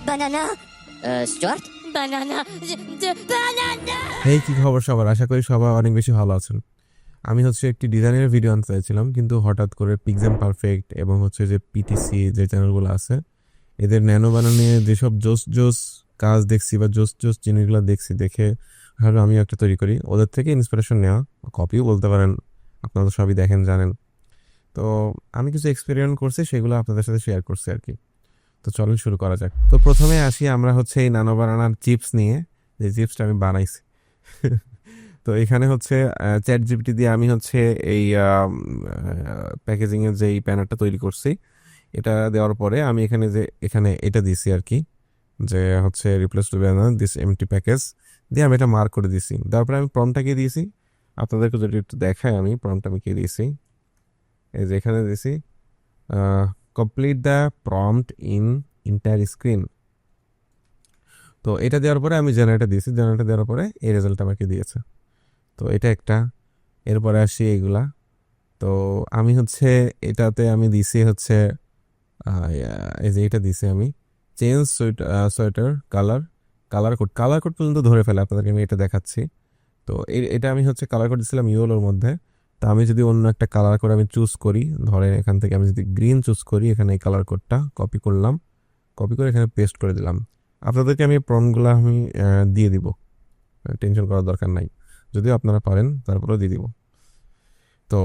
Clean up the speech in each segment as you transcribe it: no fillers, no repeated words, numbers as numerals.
Banana. Stuart? Banana. Banana! হেই কি খবর সবার, আশা করি সবাই অনেক বেশি ভালো আছেন। আমি একটি ডিজাইনের ভিডিও আনতে চাইছিলাম, কিন্তু হঠাৎ করে পিক্সেল পারফেক্ট এবং যে পিটিসি যে চ্যানেলগুলো আছে এদের ন্যানো বানানো নিয়ে যেসব জোস জোস কাজ দেখছি বা জোস জোস জিনিসগুলো দেখছি, দেখে ভাবলাম আমিও একটা তৈরি করি। ওদের থেকে ইন্সপিরেশন নেওয়া, কপিও বলতে পারেন, আপনারা তো সবই দেখেন জানেন। তো আমি কিছু এক্সপেরিমেন্ট করছি, সেগুলো আপনাদের সাথে শেয়ার করছি আর কি। তো চলুন শুরু করা যাক। তো প্রথমে আসি আমরা এই নানো বানানার চিপস নিয়ে, যে চিপসটা আমি বানাইছি। তো এখানে চ্যাট জিপিটি দিয়ে আমি এই প্যাকেজিং এর যে এই প্যানারটা তৈরি করছি, এটা দেওয়ার পরে আমি এখানে এটা দিছি আর কি, যে replace to banner this empty package দিয়ে আমি এটা মার্ক করে দিছি। তারপরে আমি প্রম্পটটাকে দিয়েছি, আপনাদেরকে যদি একটু দেখাই আমি প্রম্পটটা আমি কে দিয়েছি, এই যে এখানে দিয়েছি complete the prompt in entire screen. তো এটা দেওয়ার পরে আমি জেনারেটর দিয়েছি, জেনারেটর দেওয়ার পরে এই রেজাল্ট আমাকে দিয়েছে। তো এটা একটা। এরপরে আসি এইগুলা। তো আমি এটাতে আমি দিছি এই যে এটা দিছি আমি চেঞ্জ সোয়েটার কালার কোড পর্যন্ত ধরে ফেলে, আপনাদেরকে আমি এটা দেখাচ্ছি। তো এটা আমি কালার কোড দিছিলাম ইয়েলোর মধ্যে। তো আমি যদি অন্য একটা কালার করে আমি চুজ করি, ধরেন এখান থেকে আমি যদি গ্রিন চুজ করি, এখানে এই কালার কোডটা কপি করলাম, কপি করে এখানে পেস্ট করে দিলাম। আপনাদেরকে আমি প্রম্পটগুলো আমি দিয়ে দিব, টেনশন করার দরকার নাই, যদিও আপনারা পারেন তারপরেও দিয়ে দিব। তো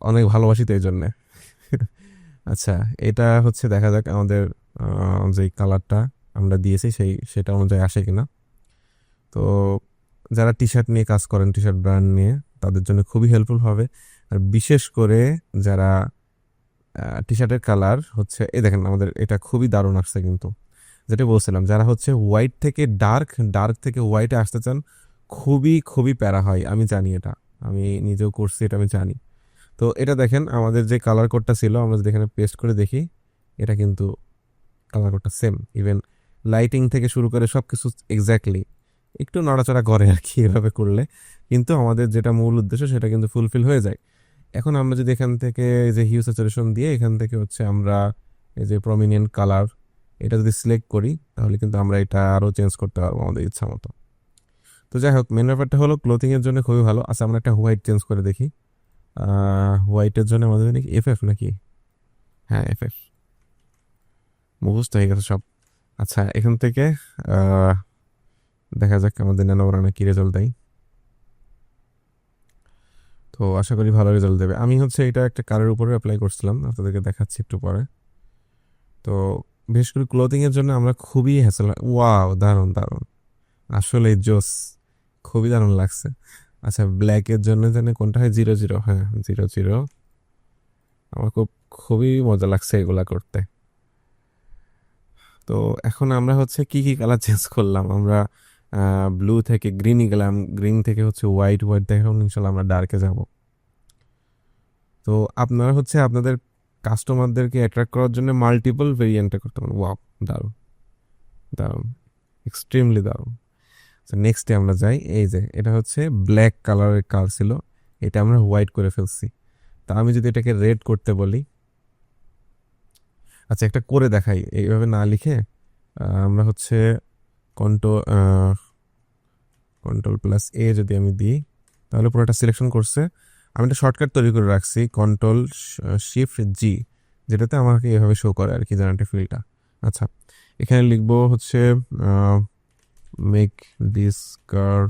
অনেক ভালোবাসি তো এই জন্যে। আচ্ছা, এটা দেখা যাক আমাদের যে কালারটা আমরা দিয়েছি সেটা অনুযায়ী আসে কিনা। তো যারা টি শার্ট নিয়ে কাজ করেন, টি শার্ট ব্র্যান্ড নিয়ে, তাদের জন্য খুবই হেল্পফুল হবে। আর বিশেষ করে যারা টি শার্টের কালার এই দেখেন আমাদের এটা খুবই দারুণ আসছে, কিন্তু যেটা বলছিলাম যারা হোয়াইট থেকে ডার্ক থেকে হোয়াইটে আসতে চান, খুবই খুবই প্যারা হয়, আমি জানি, এটা আমি নিজেও করছি, এটা আমি জানি। তো এটা দেখেন আমাদের যে কালার কোডটা ছিল, আমরা যদি এখানে পেস্ট করে দেখি, এটা কিন্তু কালার কোডটা সেম, ইভেন লাইটিং থেকে শুরু করে সব কিছু এক্স্যাক্টলি, একটু নড়াচড়া করে আর কি এভাবে করলে, কিন্তু আমাদের যেটা মূল উদ্দেশ্য সেটা কিন্তু ফুলফিল হয়ে যায়। এখন আমরা যদি এখান থেকে এই যে হিউ স্যাচুরেশন দিয়ে এখান থেকে আমরা এই যে প্রমিনেন্ট কালার এটা যদি সিলেক্ট করি, তাহলে কিন্তু আমরা এটা আরও চেঞ্জ করতে পারবো আমাদের ইচ্ছা মতো। তো যাই হোক, মেন ব্যাপারটা হলো ক্লোথিংয়ের জন্য খুবই ভালো। আচ্ছা, আমরা একটা হোয়াইট চেঞ্জ করে দেখি। হোয়াইটের জন্য আমাদের নাকি এফএফ নাকি, হ্যাঁ এফএফ, মুখস্থ হয়ে গেছে সব। আচ্ছা, এখান থেকে দেখা যাক আমাদের ন্যানো বানানো কি রেজাল্ট দেয়। তো আশা করি ভালো রেজাল্ট দেবে। আমি এটা একটা কারের উপরে অ্যাপ্লাই করছিলাম, আপনাদেরকে দেখাচ্ছি একটু পরে। তো বিশেষ করে ক্লোথিং এর জন্য আমরা খুবই হ্যাসেল। ওয়াও, দারুণ দারুণ, আসলে জোস, খুবই দারুণ লাগছে। আচ্ছা, ব্ল্যাকের জন্য জানে কোনটা হয়, 00, হ্যাঁ 00, আমার খুবই মজা লাগছে এগুলা করতে। তো এখন আমরা কি কি কালার চেঞ্জ করলাম, আমরা ব্লু থেকে গ্রিনই গেলাম, গ্রিন থেকে হোয়াইট থেকে ইনশাল্লাহ আমরা ডার্কে যাব। তো আপনারা আপনাদের কাস্টমারদেরকে অ্যাট্রাক্ট করার জন্য মাল্টিপল ভেরিয়েন্টে করতে পারেন। ওয়াও, দারুণ দারুণ, এক্সট্রিমলি দারুণ। নেক্সটে আমরা যাই, এই যে এটা ব্ল্যাক কালারের কার ছিল, এটা আমরা হোয়াইট করে ফেলছি। তা আমি যদি এটাকে রেড করতে বলি, আচ্ছা একটা করে দেখাই, এইভাবে না লিখে আমরা কন্ট্রোল+A যদি আমি দিই, তাহলে পুরোটা সিলেকশন করছে। আমি একটা শর্টকাট তৈরি করে রাখছি, Ctrl+Shift+G, যেটাতে আমাকে এভাবে শো করে আর কি জেনারেটিভ ফিল্ডটা। আচ্ছা, এখানে লিখবো make this car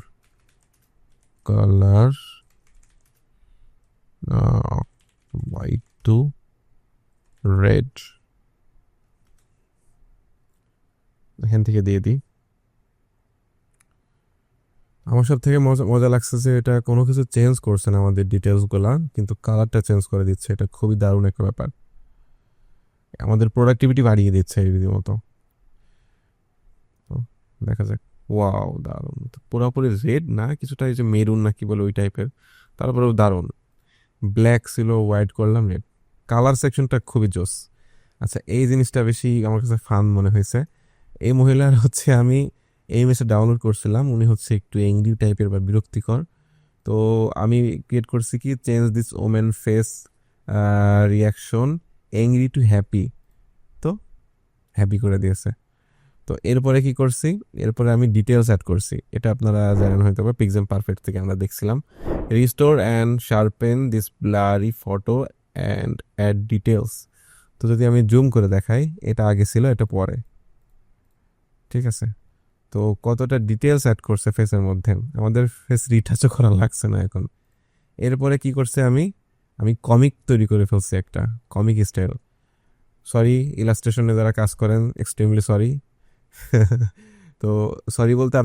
colour white to red, এখান থেকে দিয়ে দিই। আমার সব থেকে মজা লাগছে যে এটা কোনো কিছু চেঞ্জ করছে না আমাদের ডিটেলসগুলা, কিন্তু কালারটা চেঞ্জ করে দিচ্ছে। এটা খুবই দারুণ একটা ব্যাপার, আমাদের প্রোডাক্টিভিটি বাড়িয়ে দিচ্ছে এই রীতিমতো। দেখা যাক, ওয়াও দারুণ, পুরোপুরি রেড না, কিছুটা এই যে মেরুন না কি বলে ওই টাইপের, তারপরেও দারুণ। ব্ল্যাক ছিল, হোয়াইট করলাম, রেড, কালার সেকশনটা খুবই জোস। আচ্ছা, এই জিনিসটা বেশি আমার কাছে ফান মনে হয়েছে। এই মহিলার আমি এই ইমেজটা ডাউনলোড করছিলাম, উনি একটু এংরি টাইপের বা বিরক্তিকর। তো আমি ক্রিয়েট করছি কি, change this women face reaction angry two happy, তো হ্যাপি করে দিয়েছে। তো এরপরে কি করছি, এরপরে আমি ডিটেলস অ্যাড করছি। এটা আপনারা জানেন হয়তো বা পিক্সেল পারফেক্ট থেকে আমরা দেখছিলাম, restore and sharpen this blurry photo and add details. তো যদি আমি জুম করে দেখাই, এটা আগে ছিল, এটা পরে, ঠিক আছে। তো কতটা ডিটেলস অ্যাড করছে ফেসের মধ্যে, আমাদের ফেস রিটাচও করা লাগছে না এখন। এরপরে কি করছে, আমি কমিক তৈরি করে ফেলছি, একটা কমিক স্টাইল। সরি ইলাস্ট্রেশনে যারা কাজ করেন, এক্সট্রিমলি সরি। তো সরি বলতে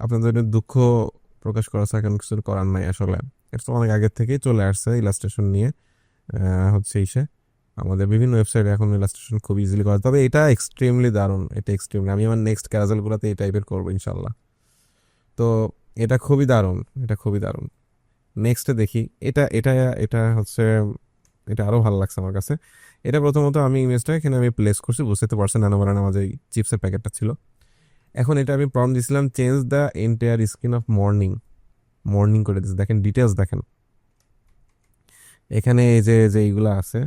আপনাদের জন্য দুঃখ প্রকাশ করা ছাড়া এখন কিছু করার নাই আসলে। এটা তো অনেক আগের থেকেই চলে আসছে ইলাস্ট্রেশন নিয়ে, হচ্ছে ইসে আমাদের বিভিন্ন ওয়েবসাইটে এখন ইলাস্ট্রেশন খুব ইজিলি করা, তবে এটা এক্সট্রিমলি দারুণ, এটা এক্সট্রিমলি, আমি আমার নেক্সট ক্যারাজেলগুলোতে এই টাইপের করবো ইনশাল্লাহ। তো এটা খুবই দারুণ, এটা খুবই দারুণ। নেক্সটে দেখি, এটা এটা এটা হচ্ছে, এটা আরও ভালো লাগছে আমার কাছে। এটা প্রথমত আমি ইমেজটা এখানে আমি প্লেস করছি, বুঝতে পারছেন, নানা আমার যে চিপসের প্যাকেটটা ছিল। এখন এটা আমি প্রম্পট দিয়েছিলাম, change the entire screen off morning, morning করে দিচ্ছি। দেখেন ডিটেলস দেখেন, এখানে এই যে যে এইগুলা আছে,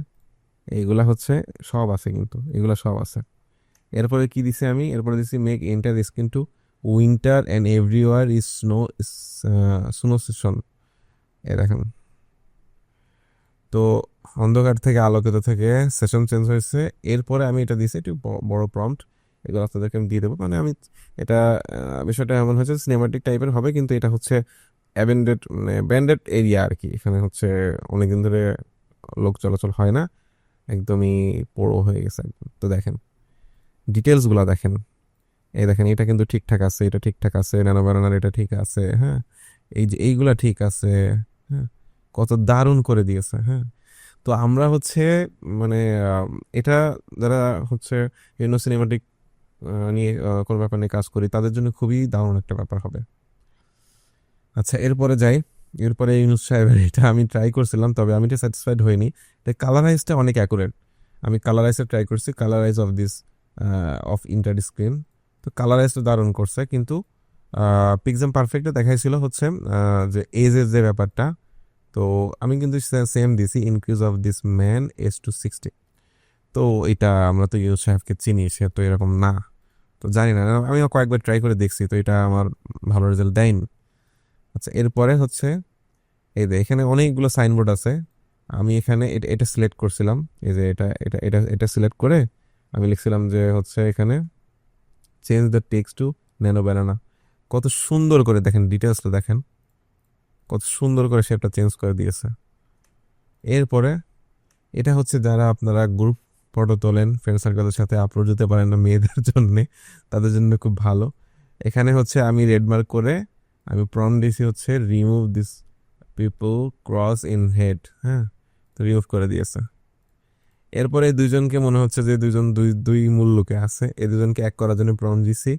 এইগুলা হচ্ছে সব আছে, কিন্তু এগুলা সব আছে। এরপরে কি দিছি আমি, এরপরে দিছি make entire screen to winter and everywhere is snow session. এ দেখেন, তো অন্ধকার থেকে আলোকিত থেকে সেশন চেঞ্জ হয়েছে। এরপরে আমি এটা দিয়েছি একটু বড় প্রম্পট, এগুলো আপনাদেরকে আমি দিয়ে দেবো। মানে আমি এটা বিষয়টা এমন হচ্ছে সিনেমাটিক টাইপের হবে, কিন্তু এটা হচ্ছে অ্যাবেন্ডেড, মানে ব্যান্ডেড এরিয়া আর কি। এখানে হচ্ছে অনেকদিন ধরে লোক চলাচল হয় না, একদমই পোড়ো হয়ে গেছে একদম। তো দেখেন ডিটেলসগুলো দেখেন, এই দেখেন এটা কিন্তু ঠিকঠাক আছে, এটা ঠিকঠাক আছে, ন্যানো ব্যানানার এটা ঠিক আছে, হ্যাঁ, এই যে এইগুলা ঠিক আছে, হ্যাঁ, কত দারুণ করে দিয়েছে, হ্যাঁ। তো আমরা হচ্ছে মানে এটা যারা হচ্ছে বিভিন্ন সিনেমাটিক নিয়ে কোনো ব্যাপার নিয়ে কাজ করি, তাদের জন্য খুবই দারুণ একটা ব্যাপার হবে। আচ্ছা এরপরে যাই, এরপরে ইউনুস সাহেবের এটা আমি ট্রাই করছিলাম, তবে আমি এটা স্যাটিসফাইড হইনি। কালারাইজটা অনেক অ্যাকুরেট, আমি কালারাইজটা ট্রাই করছি, colourise of this of inter screen. তো কালারাইজটা দারুণ করছে, কিন্তু পিক্সেল পারফেক্টে দেখাইছিল হচ্ছে যে এজের যে ব্যাপারটা। তো আমি কিন্তু সেম দিছি, increase of this man age to 60। তো এটা আমরা তো ইউনুস সাহেবকে চিনি, সে তো এরকম না, তো জানি না, আমিও কয়েকবার ট্রাই করে দেখছি, তো এটা আমার ভালো রেজাল্ট দেয়নি। আচ্ছা এরপরে হচ্ছে এই যে এখানে অনেকগুলো সাইনবোর্ড আছে, আমি এখানে এটা সিলেক্ট করছিলাম, এই যে এটা এটা এটা এটা সিলেক্ট করে আমি লিখছিলাম যে হচ্ছে এখানে change the text to nano banana. কত সুন্দর করে দেখেন ডিটেলসটা দেখেন, কত সুন্দর করে শেপটা চেঞ্জ করে দিয়েছে। এরপরে এটা হচ্ছে যারা আপনারা গ্রুপ ফটো তোলেন ফ্রেন্ড সার্কেলের সাথে, আপলোড দিতে পারেন না মেয়েদের জন্যে, তাদের জন্য খুব ভালো। এখানে হচ্ছে আমি রেড মার্ক করে আমি প্রম্পট দিয়েছি হচ্ছে remove this people cross in head, হ্যাঁ, তো রিমুভ করে দিয়েছে। এরপরে এই দুইজনকে মনে হচ্ছে যে দুইজন দুই দুই মূল লোকে আছে, এই দুজনকে এক করার জন্য প্রম্পট দিছি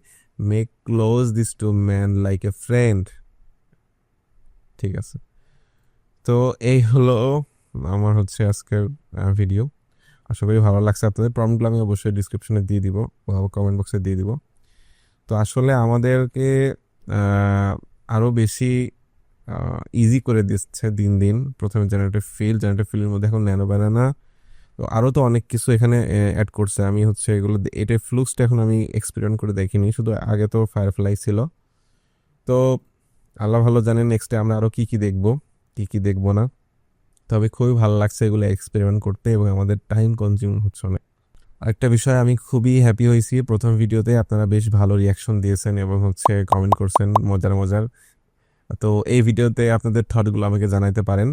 make close this to man like a friend, ঠিক আছে। তো এই হলো আমার হচ্ছে আজকের ভিডিও, আশা করি ভালো লাগছে আপনাদের। প্রম্পটগুলো আমি অবশ্যই ডিসক্রিপশনে দিয়ে দিব বা কমেন্ট বক্সে দিয়ে দিব। তো আসলে আমাদেরকে আরও বেশি ইজি করে দিচ্ছে দিন দিন। প্রথমে জেনারেটিভ ফিলের মধ্যে এখন ন্যানো ব্যানানা, তো আরও তো অনেক কিছু এখানে অ্যাড করছে। আমি হচ্ছে এগুলো, এটা ফ্লুক্সটা এখন আমি এক্সপেরিমেন্ট করে দেখিনি, শুধু আগে তো ফায়ারফ্লাই ছিল। তো আল্লাহ ভালো জানেন নেক্সটে আমরা আরও কী কী দেখবো, কী কী দেখবো না। তবে খুবই ভালো লাগছে এগুলো এক্সপেরিমেন্ট করতে, এবং আমাদের টাইম কনজিউম হচ্ছে অনেক। আরেকটা বিষয় আমি খুবই হ্যাপি হয়েছি, প্রথম ভিডিওতে আপনারা বেশ ভালো রিয়াকশন দিয়েছেন এবং হচ্ছে কমেন্ট করছেন মজার মজার। তো এই ভিডিওতে আপনাদের থটগুলো আমাকে জানাইতে পারেন,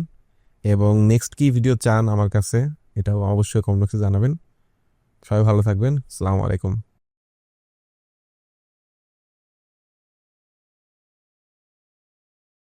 এবং নেক্সট কি ভিডিও চান আমার কাছে এটাও অবশ্যই কমেন্ট বক্সে জানাবেন। সবাই ভালো থাকবেন, আসসালামু আলাইকুম।